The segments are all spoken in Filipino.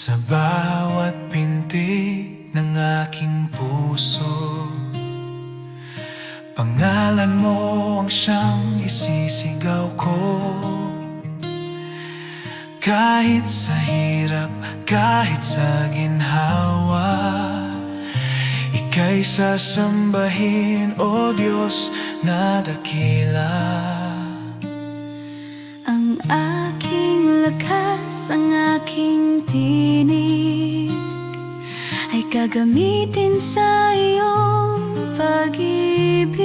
Sa bawat pintig ng aking puso, pangalan mo ang siyang isisigaw ko. Kahit sa hirap, kahit sa ginhawa, ika'y sasambahin, O Diyos na dakila. Ang aking lakas, ang aking tinig ay gagamitin sa iyong pag-ibig.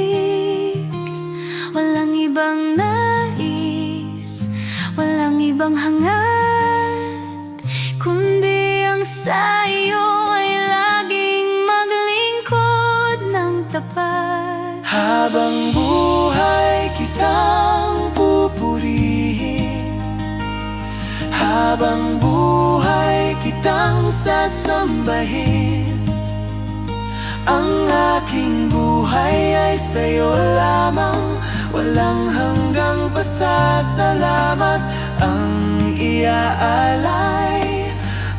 Walang ibang nais, walang ibang hangad, kundi ang sa iyo ay laging maglingkod ng tapat. Habang buhay kitang pupurihin, habang buhay kitang sasambahin. Ang aking buhay ay sa'yo lamang, walang hanggang pasasalamat ang iaalay,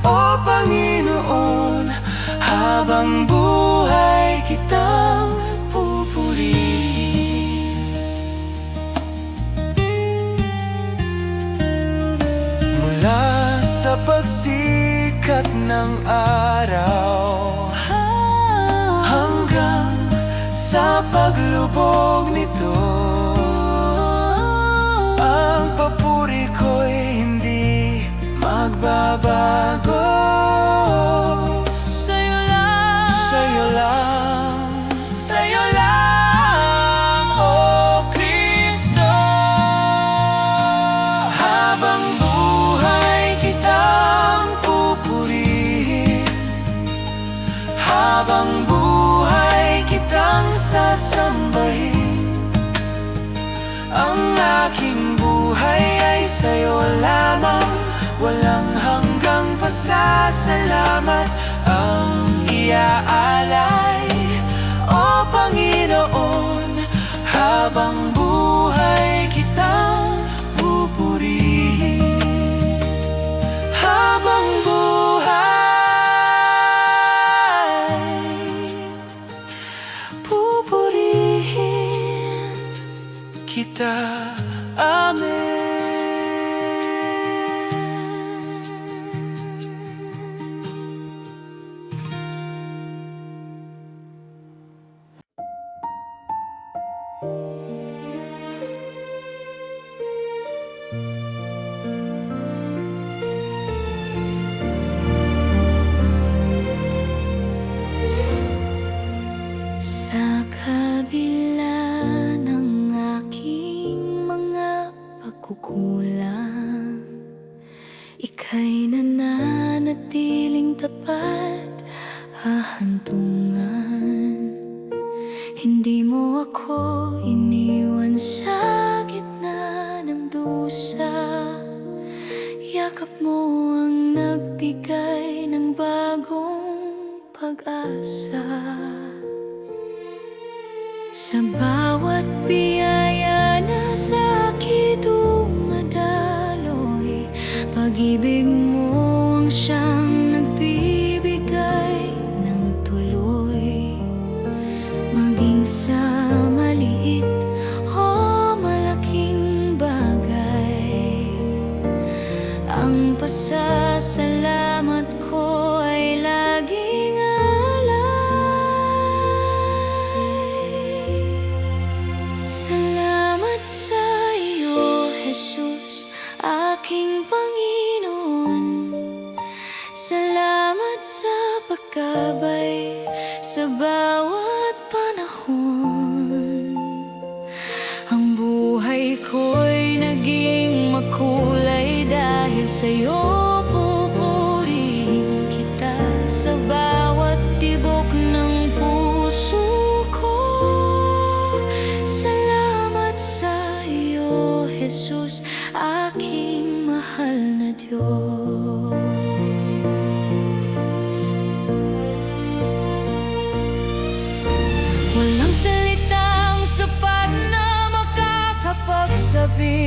O Panginoon. Habang buhay kitang pupurihin. Mula sa pagsikat ng araw hanggang sa paglubog nito, ang papuri ko'y hindi magbabago. Sa'yo lang, Sa'yo lang, sa'yo lang, O Kristo. Habang buhay kitang pupurihin, habang buhay kitang sasambahin. Ang aking buhay ay sa'yo lamang, walang hanggang pasasalamat ang iaalay, O Panginoon. Habang buhay kitang pupurihin, habang buhay pupurihin kita. Amen. sa kabila ng aking mga pagkukulang, ika'y nananatiling tapat, hahantungan. Hindi mo ako iniwan sa gitna ng dusa, yakap mo ang nagbigay ng bagong pag-asa. Sa bawat biyaya na sa akin dumadaloy, pag-ibig mo ang siyang nagbibigay ng tuloy. Maging sa maliit o malaking bagay, ang pasasalamat ko ay laging salamat sa iyo, Jesus, aking Panginoon. Salamat sa pagkabay sa bawat panahon. Ang buhay ko'y naging makulay dahil sa iyo. Pupurihin kita sa bawat tibok ng puso ko. Jesus, aking mahal na Diyos. Walang salitang sapat na makakapagsabi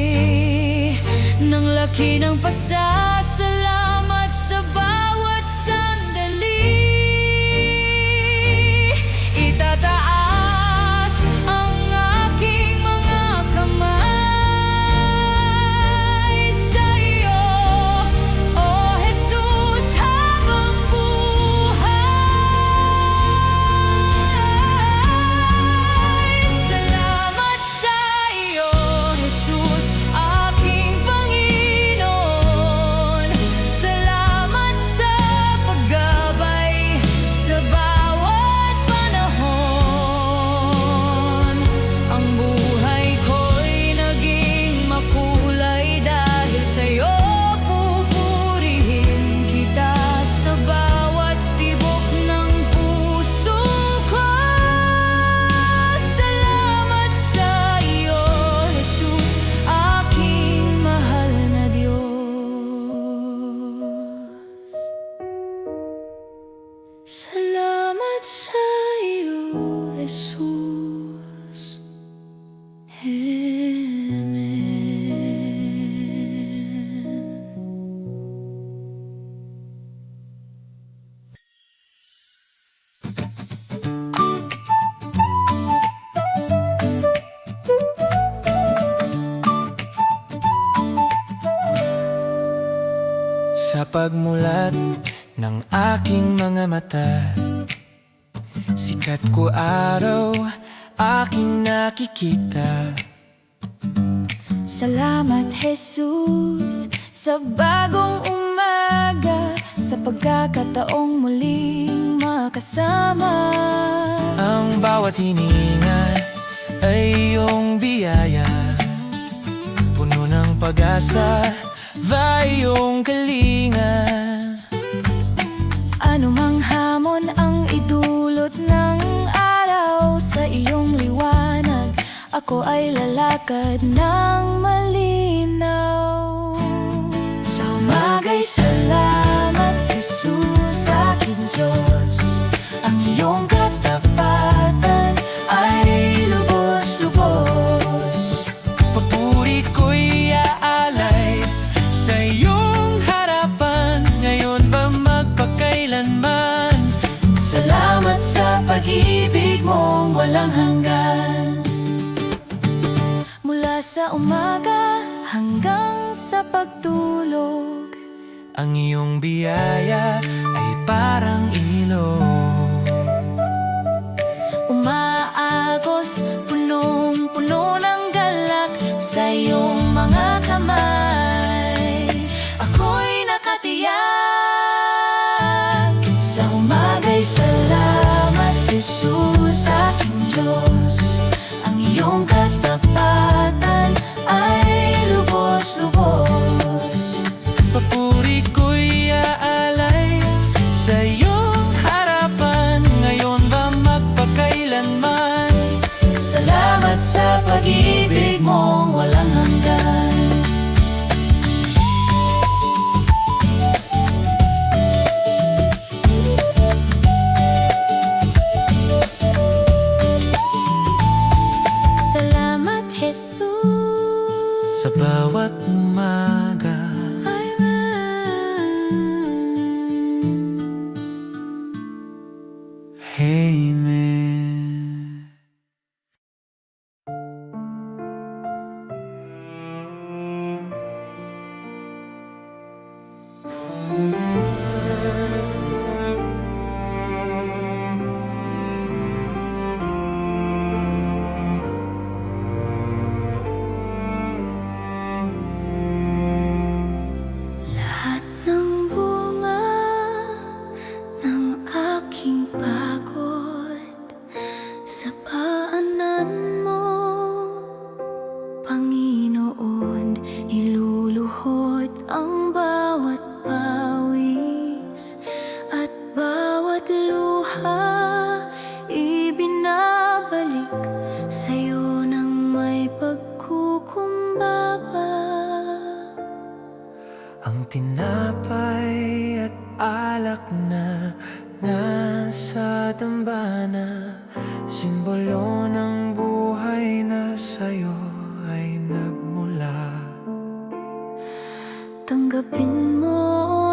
ng laki ng pasasalamat sa bawat Salamat sa iyo, Jesus. Amen. Sa pagmulat ng aking mga mata, sikat ko araw aking nakikita. Salamat, Jesus, sa bagong umaga, sa pagkakataong muling makasama. Ang bawat hininga ay iyong biyaya, puno ng pag-asa, iyong kalinga. Anumang hamon ang idulot ng araw, sa iyong liwanag ako ay lalakad ng malinaw. Sa umaga'y salamat, Jesus, aking Diyos. Ang iyong katapatan ay lubos-lubos. Papuri ko'y aalay sa iyong harapan, ngayon ba magpakailanman. Salamat sa pag-ibig mong walang hanggan. Mula sa umaga hanggang sa pagtulog, ang iyong biyaya ay parang ilog. umaagos, punong-puno ng galak sa iyong mga kamay. Ako'y nakatiyak. Sa umaga'y salamat, Jesus, aking Diyos. Ang iyong katapatan ay lubos-lubos. Papuri ko'y aalay sa iyong harapan, ngayon ba magpakailanman. Salamat sa pag-ibig mong walang hanggan. Salamat, Jesus, Sa bawat umaga, Amen. lahat ng bunga ng aking pagod sa paanan mo, Panginoon, iluluhod ang bawat pawis at bawat luha, ibinabalik sa'yo ng may pagkukumbaba. Ang tinapay at alak na nasa dambana, simbolo ng buhay na sa'yo ay nagmula. Tanggapin mo,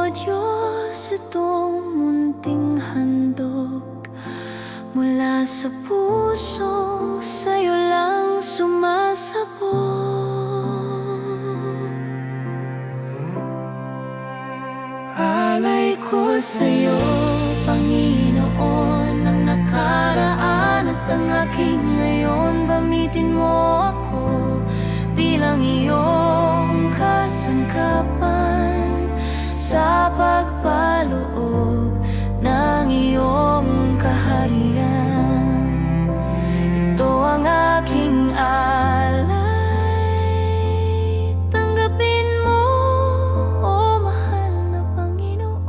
O Diyos, itong munting handog mula sa pusong sa'yo lang sumasabog. Alay ko sa'yo, Panginoon, ang nakaraan at ang aking ngayon. Gamitin mo ako bilang iyong kasangkapan sa pagpaloob ng iyong kaharian. Ito ang aking alay. Tanggapin mo, O mahal na Panginoon.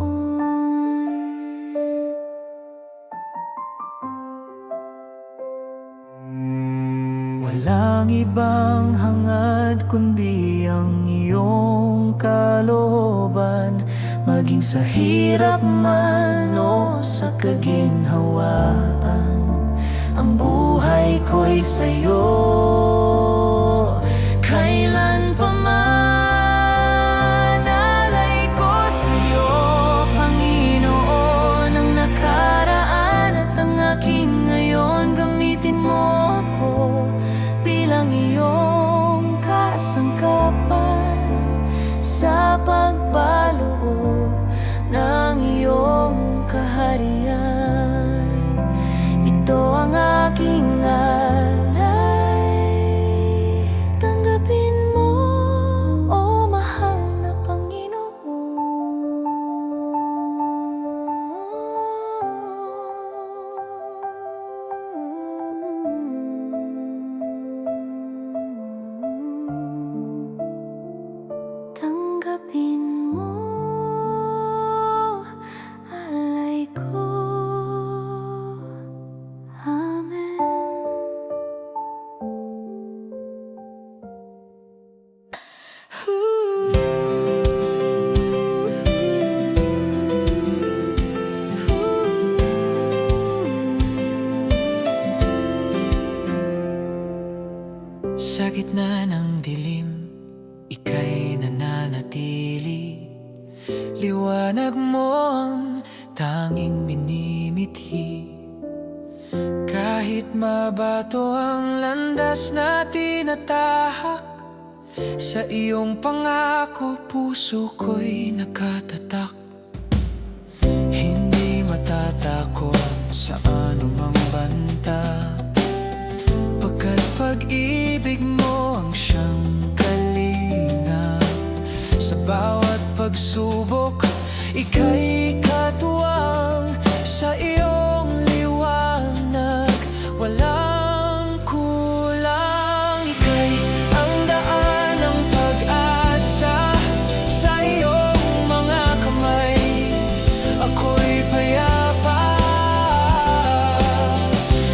Walang ibang hangad kundi ang iyong kalooban, maging sa hirap man o sa kaginhawaan. Ang buhay ko'y sa'yo, kailan pa man. Alay ko sa'yo, Panginoon, ang nakaraan at ang aking ngayon. Gamitin mo ako bilang iyong kasangkapan sa pagbaloob ng iyong kaharian. Ito ang aking alay, tanggapin mo, o mahal na Panginoon. Tanggapin mo, alay ko. Amen. Sa gitna ng dilim, ika'y nananatili. Liwanag mo ang tanging minimithi. Kahit mabato ang landas na tinatahak, sa iyong pangako puso ko'y nakatatak. Hindi matatakot sa anumang banta, pagkat pag-ibig mo ang siyang kalinga. Sa bawat pagsubok, ika'y katuwang. Sa iyong liwanag, walang kulang. Ika'y ang daan ng pag-asa. Sa iyong mga kamay, ako'y payapa.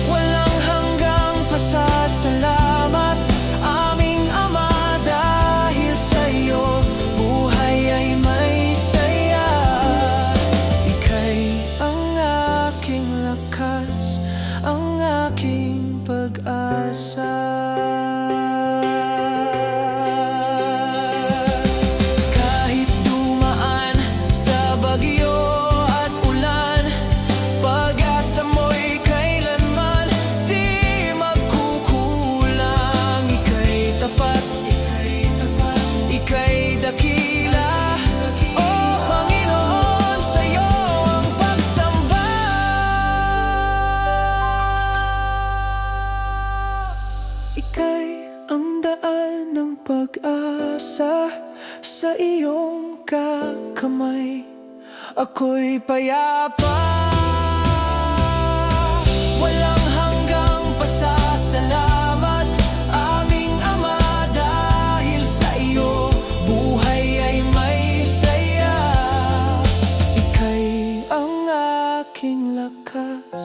Walang hanggang pasasalamat, aming Ama, dahil sa iyo buhay ay may saya. Ika'y ang aking lakas, ang aking pag-asa. Kahit dumaan sa bagyo at ulan, pag-asa mo'y kailanman di magkukulang. Ika'y tapat, ika'y dakila. O Panginoon, sa'yo ang pagsamba. Ika'y ang daan ng pag-asa. Sa iyong kakamay, ako'y payapa. Walang hanggang pasasalamat, aming Ama, dahil sa iyo buhay ay may saya. Ika'y ang aking lakas,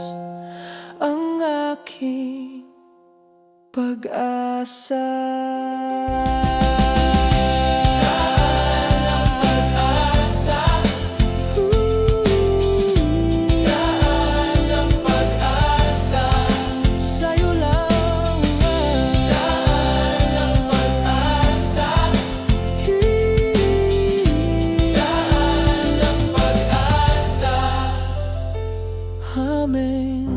ang aking pag-asa. Amen.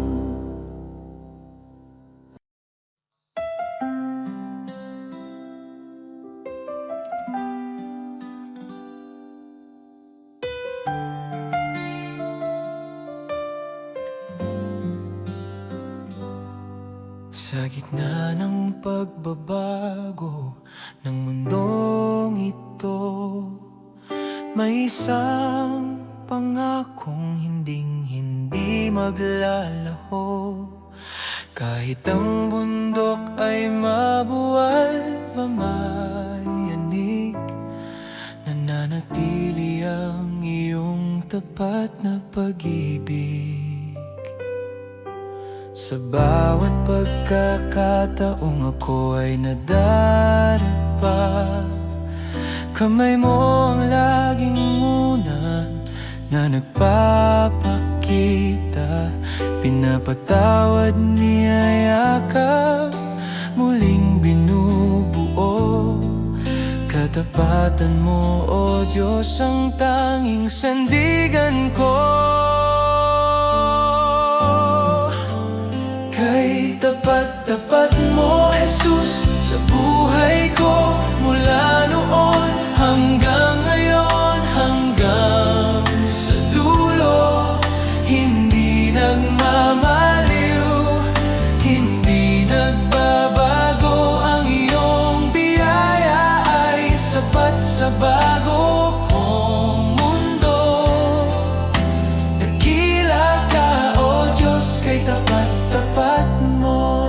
Sa gitna ng pagbabago ng mundong ito, may isang pangakong hinding-hindi maglalaho. Kahit ang bundok ay mabuwal pa mayanig, nananatili ang iyong tapat na pag-ibig. Sa bawat pagkakataong ako ay nadarapa, kamay mo ang laging una na nagpapakita pinapatawad, niyayakap, muling binubuo. Katapatan mo, O Diyos, ang tanging sandigan ko. Kay tapat-tapat mo, Jesus, sa buhay ko, mula noon hanggang ngayon, hanggang sa dulo. Hindi nagmamaliw, hindi nagbabago, ang iyong biyaya ay sapat sa bago kong mundo. Dakila ka, O Diyos, kay tapat-tapat mo.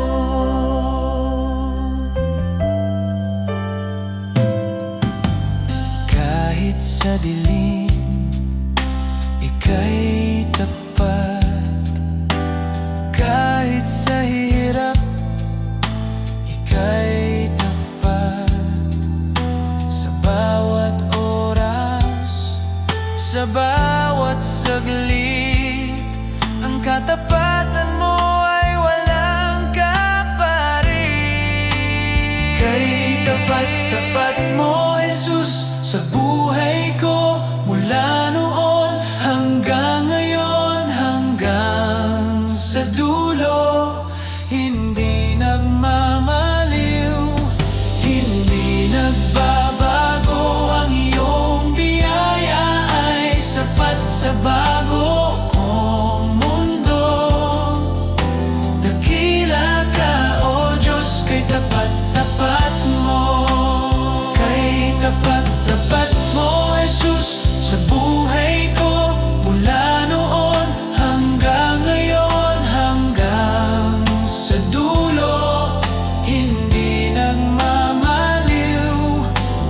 Kahit sa dilim, ika'y tapat. Kahit sa hirap, ika'y tapat. Sa bawat oras, sa bawat saglit, ang katapatan mo ay walang kaparit. Kay tapat-tapat mo, Jesus, sa buhay ko, mula noon hanggang ngayon, hanggang sa dulo. Hindi nagmamaliw, hindi nagbabago, ang iyong biyaya ay sapat sa bago kong mundo. Dakila ka, O Diyos, kay tapat-tapat mo. Kay tapat-tapat mo, Jesus, sa buhay ko, mula noon hanggang ngayon, hanggang sa dulo. Hindi nagmamaliw,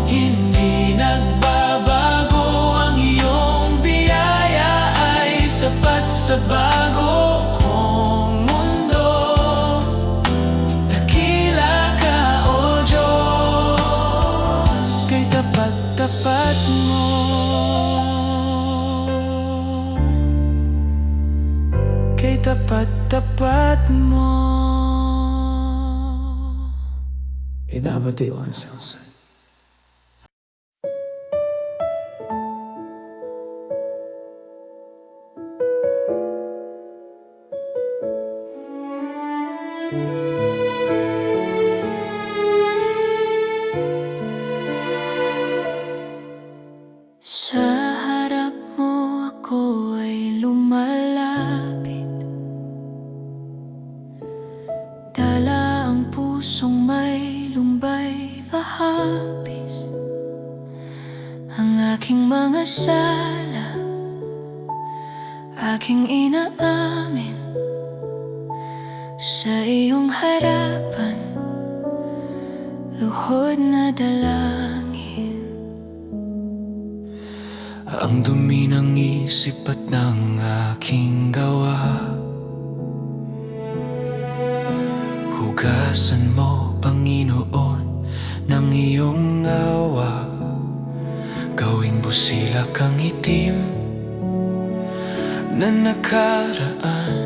hindi nagbabago, ang iyong biyaya ay sapat sa bago kong mundo. Dakila ka, O Diyos, kay tapat-tapat mo. Kay tapat-tapat mo. Inabatiwan sa usan. Sa harap mo ako ay lumalapit, dala ang pusong may lumbay vahapis. Ang aking mga sala, aking inaamin sa iyong harapan, luhod na dalangin. Ang dumi ng isip at ng aking gawa, hugasan mo, Panginoon, ng iyong awa. Gawing busilak ang itim na nakaraan.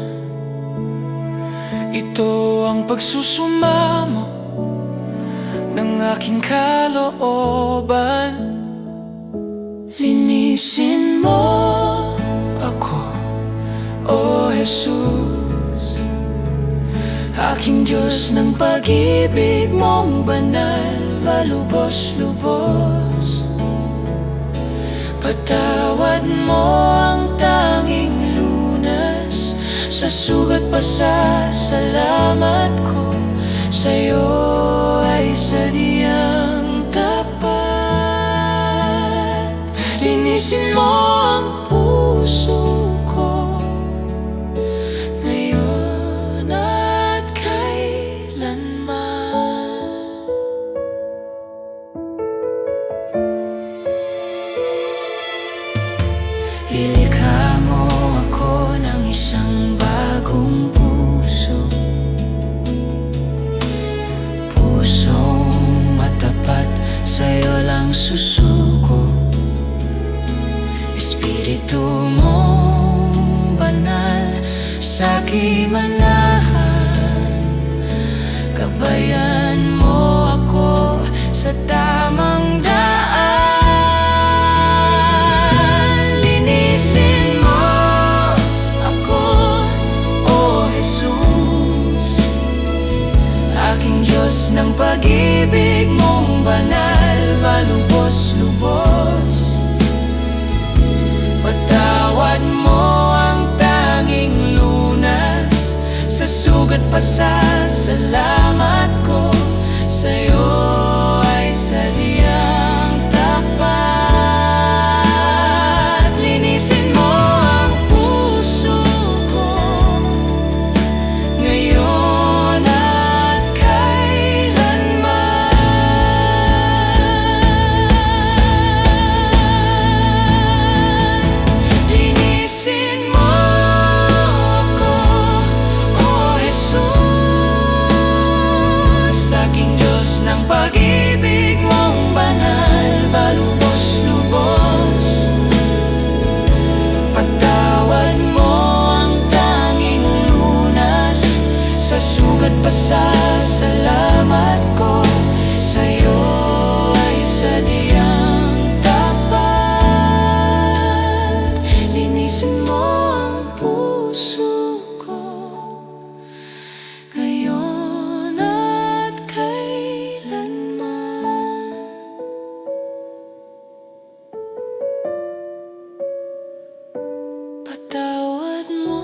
Ito ang pagsusumamo ng aking kalooban. Linisin mo Ako, O Jesus, aking Diyos ng pag-ibig mong banal, valubos-lubos. Patawad mo ang tanging lunas sa sugat pa sa salamat ko. Sa'yo ay sadyang tapat. Linisin mo ang puso ko ngayon at kailanman. Ilikha mo ako ng isang bagong puso, pusong matapat, sa'yo lang susuko. Espiritu mo aking manahan. Gabayan mo ako sa tamang daan. Linisin mo ako, O Jesus, aking Diyos ng pag-ibig mong banal, malubos-lubos. Patawad mo ang tanging lunas sa sugat pasasalamat ko sa'yo ay sadyang tapat. Linisin mo ang puso ko ngayon at kailanman. Linisin mo ako, O Jesus, aking Diyos ng pag-ibig mong banal, malubos-lubos. Patawad mo ang tanging lunas sa sugat pasasalamat ko sa'yo ay sadyang tapat. Linisin mo ang puso ko ngayon at kailanman. Patawad mo,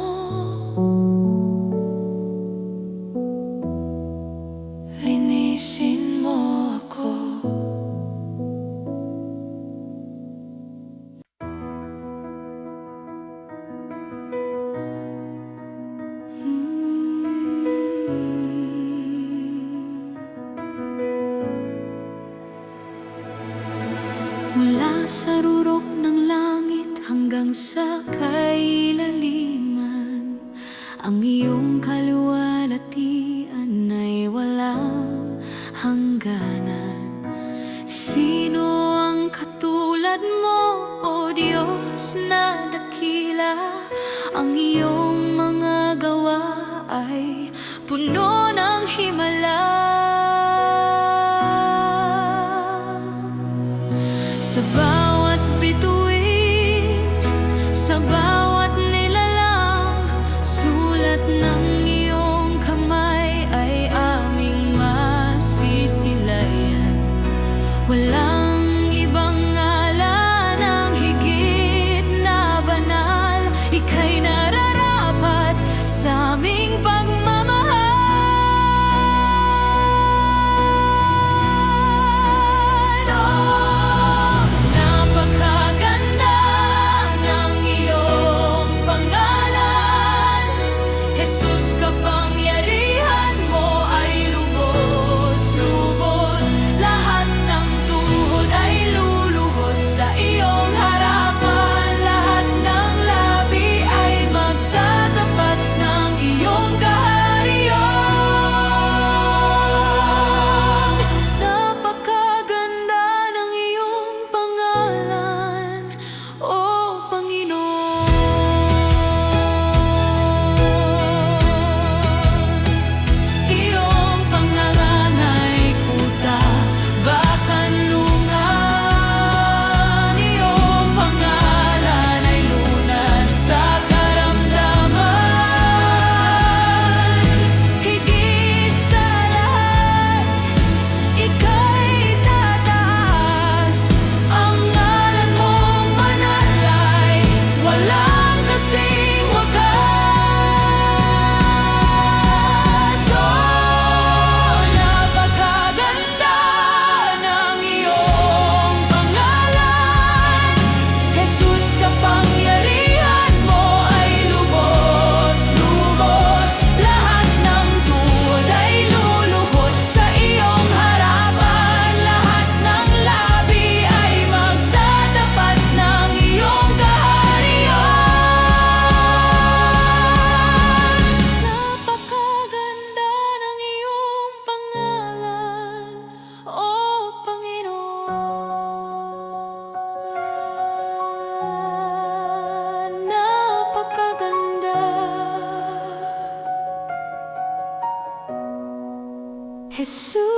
linisin mo ako. Mula sa rurok ng langit hanggang sa kailaliman, ang iyong kaluwalhatian ay walang hangganan. Sino ang katulad mo, O Diyos na dakila? Ang iyong mga gawa ay puno ng himala. Sa bawat bituin, sa bawat nilalang, sulat ng iyong kamay ay aming masisilayan. Walang ibang ngalan ang higit na banal, ika'y nararapat sa aming pagmamahal. Jesus.